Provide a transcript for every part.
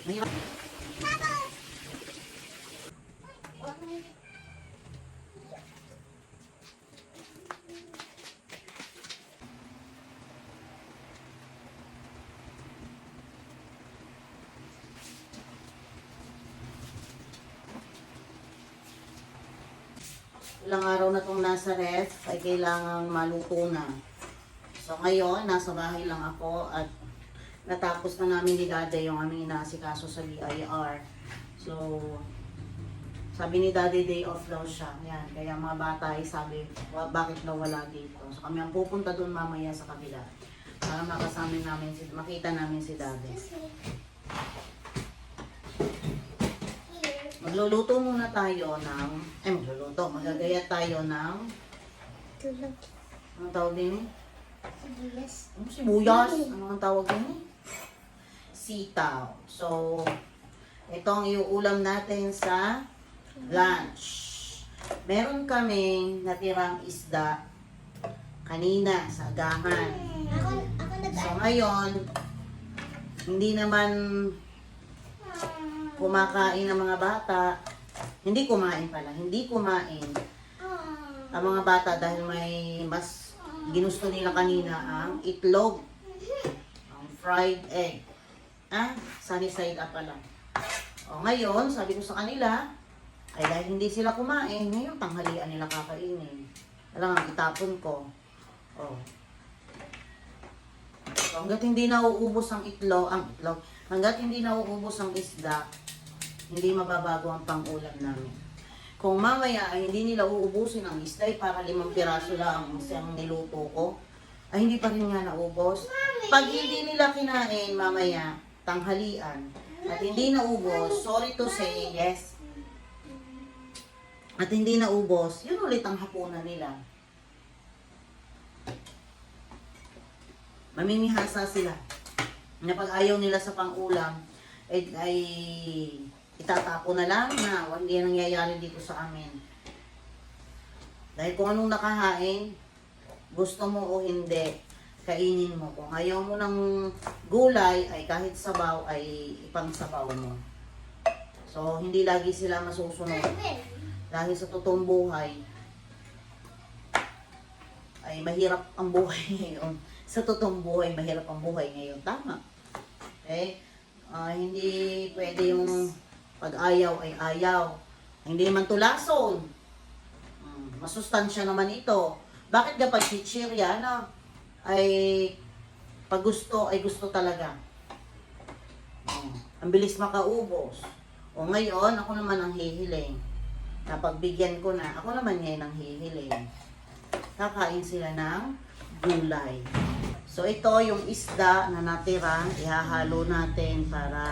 Mahirap. Ilang araw na itong nasa ref ay kailangang maluto na. So ngayon, nasa bahay lang ako at natapos na namin ni Dade yung aming inaasikaso sa BIR. So, sabi ni Daddy day off daw siya. Yan, kaya mga bata ay sabi, bakit daw wala dito? So kami ang pupunta doon mamaya sa kabila para makita namin si Daddy. Magluluto muna tayo ng, magagaya tayo ng, Tulog. anong tawag din eh? Sibuyas. Sibuyas. Anong tawag din eh? Sitaw. So, ito ang iuulam natin sa lunch. Meron kaming natirang isda kanina sa agahan. Ako So ngayon, hindi naman kumakain ng mga bata. Hindi kumain ang mga bata dahil may mas ginusto nila kanina ang itlog. Ang fried egg. Sunny side up pala. O ngayon, sabi ko sa kanila, ay dahil hindi sila kumain, ngayon tanghalian nila kakainin. Alam nga, itapon ko. O. So, hanggat hindi nauubos ang hanggat hindi nauubos ang isda, hindi mababago ang pang-ulam namin. Kung mamaya ay hindi nila uubusin ang isda, ay para 5 piraso lang ang siyang niluto ko, ay hindi pa rin nga naubos. Pag hindi nila kinain mamaya, tanghalian, at hindi naubos, sorry to say, yes, at hindi naubos, yun ulit ang hapunan nila. Mamimihasa sila. Na pag ayaw nila sa pang-ulam, ay itatapo na lang na hindi nangyayari dito sa amin. Dahil kung anong nakahain, gusto mo o hindi, kainin mo. Kung ayaw mo ng gulay, ay kahit sabaw, ay ipang sabaw mo. So, hindi lagi sila masusunod. Dahil sa totoong buhay, ay mahirap ang buhay ngayon. Sa totoong buhay, mahirap ang buhay ngayon. Tama. Okay? Hindi pwede yung pag-ayaw ay ayaw. Hindi naman tulason. Masustansya naman ito. Bakit kapag chichirya, ay pag gusto, ay gusto talaga. Ang bilis makaubos. O ngayon, ako naman ang hihiling. Napagbigyan ko na, ako naman ngayon ang hihiling. Kakain sila ng gulay. So ito yung isda na natira, ihahalo natin para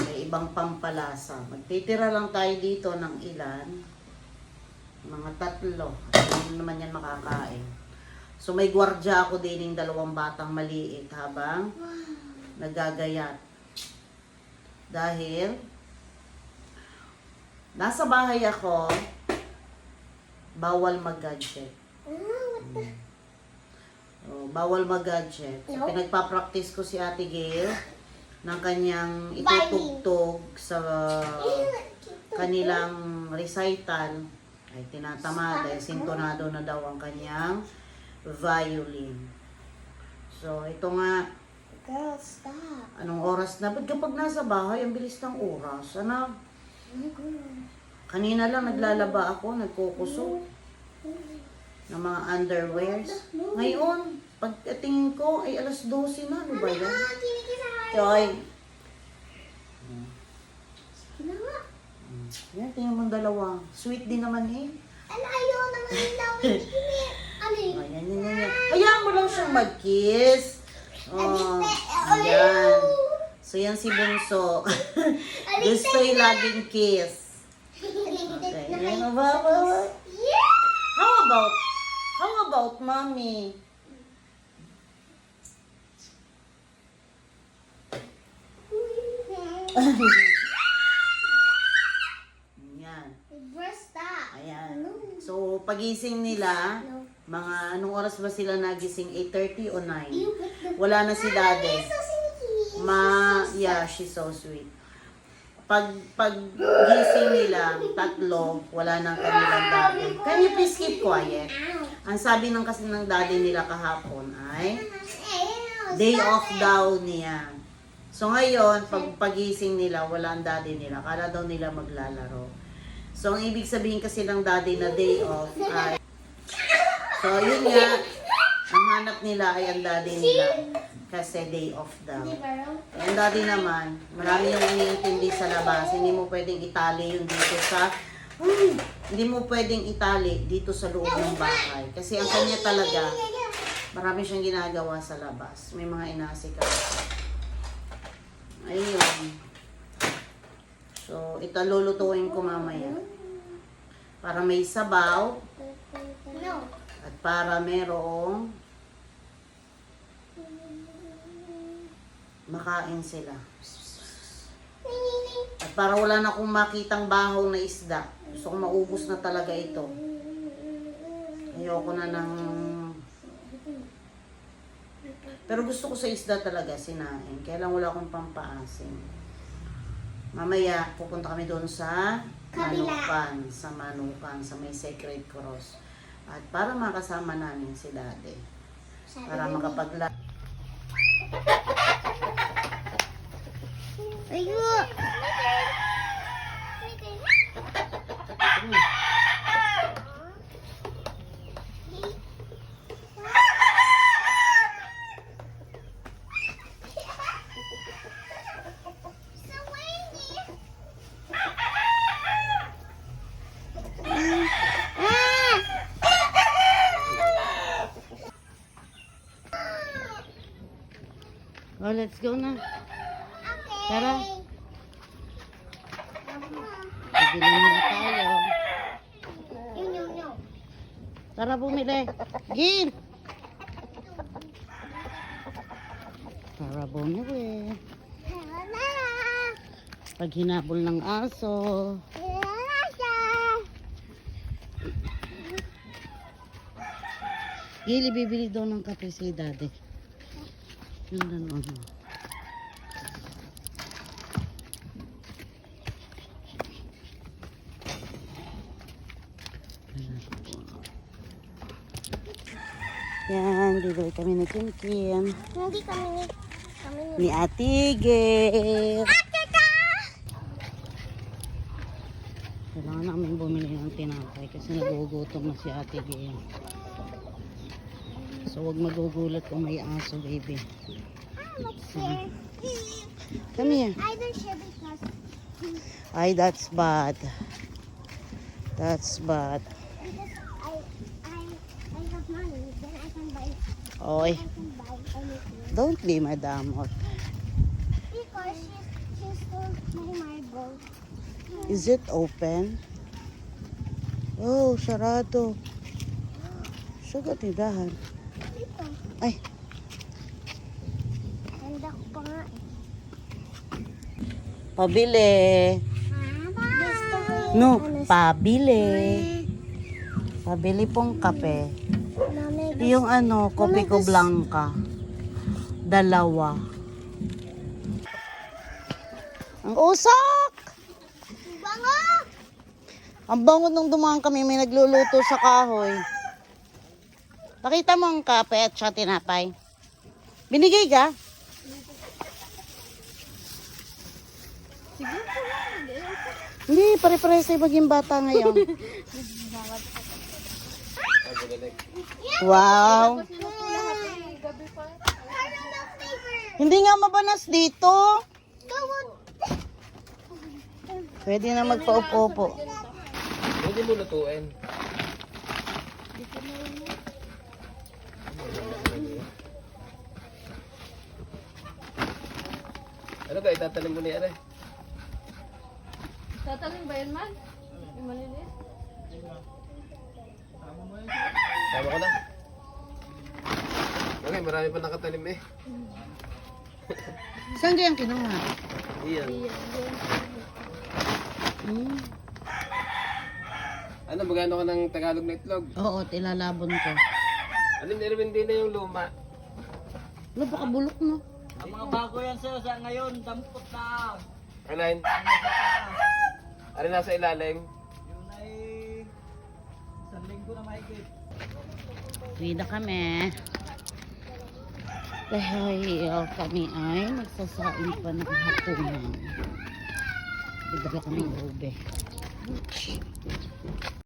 may ibang pampalasa. Magtitira lang tayo dito ng ilan. Mga 3. Hindi naman yan makakain. So may gwardya ako din ng 2 batang maliit habang nagagayat. Dahil nasa bahay ako, bawal mag-gadget. Bawal mag-gadget. So, pinagpa-practice ko si Ate Gail ng kanyang itutugtog sa kanilang recital. Ay tinatamad dahil sintonado na daw ang kanyang violin. So, ito nga. Girl, stop. Anong oras na? Ba't kapag nasa bahay, ang bilis ng oras? Kanina lang naglalaba ako, nagkukusok ng mga underwears. Ngayon, pagtingin ko, ay alas 12 na. Ano ba yan? Joy. Yan, tingnan mo 2. Sweet din naman eh. Ayaw naman yung lawin. Ano yun? Ayan. Hayaan mo lang siyang mag-kiss. Ayan. So yan si Bunso. Gusto yung laging kiss. Okay. Ayan, How about mommy? Ayan. Ayan. So, pagising nila, mga anong oras ba sila nagising? 8:30 o 9? Wala na si Daddy. Yeah, she's so sweet. Pag gising nila, tatlo, wala nang kanilang daddy. Can you please keep quiet? Ang sabi ng kasi ng daddy nila kahapon ay, day off daw niya. So ngayon, pag pagising nila, wala ang daddy nila. Kala daw nila maglalaro. So ang ibig sabihin kasi ng daddy na day off ay, so yun nga, ang hanap nila ay ang daddy nila. Kasi day off daw. Ang daddy naman, marami yung iniintindi sa labas. Hindi mo pwedeng itali yun dito sa... hindi mo pwedeng itali dito sa loob ng bahay. Kasi ang kanya talaga, marami siyang ginagawa sa labas. May mga inaasikaso. Ayun. So, ito lulutuin ko mamaya. Para may sabaw. No. At para merong makain sila. At para wala na akong makitang bahaw na isda. Gusto ko maubos na talaga ito. Ayoko na ng... Pero gusto ko sa isda talaga, sinain. Kaya lang wala akong pampaasim. Mamaya, pupunta kami doon sa Manukan. Sa Manukan, sa may Sacred Cross. At para makasama namin si Daddy. Para makapagla... Ayun. Oh, let's go na. Tara. Bibili muna tayo. Tara bumili. Gin! Tara bumili. Pag hinabol ng aso. Gili, bibili daw ng kape si Daddy. Yun na naman. Yan, bibili kami ng kimkim. Hindi kami Ni Ate Gil. Kailangan namin bumili ng tinapay kasi nagugutom na si Ate Gil. So, wag magugulat kung may aso, baby. Come here. I don't share because Ay, that's bad. That's bad. I have money. Then I can buy Oy, anything. don't be madamot. Because she stole my marble. Is it open? Oh, sarado. Sugat tindahan. Ito. Ay, Handa ko pa nga eh. pabili. Gusto ko No, ano, pabili. Pabili pong kape. Mami, Yung ano, kopi ko blanca. Dalawa. Ang usok! bango! Ang bango nung dumaan kami, may nagluluto sa kahoy. Pakita mo ang kape at saka tinapay. Binigay ka? Hindi, pare-pare sa maging bata ngayon. Wow. Hindi nga mabanas dito. Pwede na magpaupo-upo. Pwede mo lutuin. Ano ka, itatanim mo na yan eh? Tatanim ba yun, man? Yung maliliit? Tama ka na? Okay, marami pa nakatanim eh. Saan kayang kinuha? Iyan. Hmm. Ano, magano ka ng Tagalog na itlog? Oo, tilalabon ko. Alin din na yung luma. Ano, baka bulok no? Ang mga bago yan sir, sa ngayon, dampot na. Alin? Alin nasa ilalim? Yun ay isang linggo na mahigit. Uwi na kami. Dahil kami ay magsasain pa ng hapunan. Bibigla kami ube.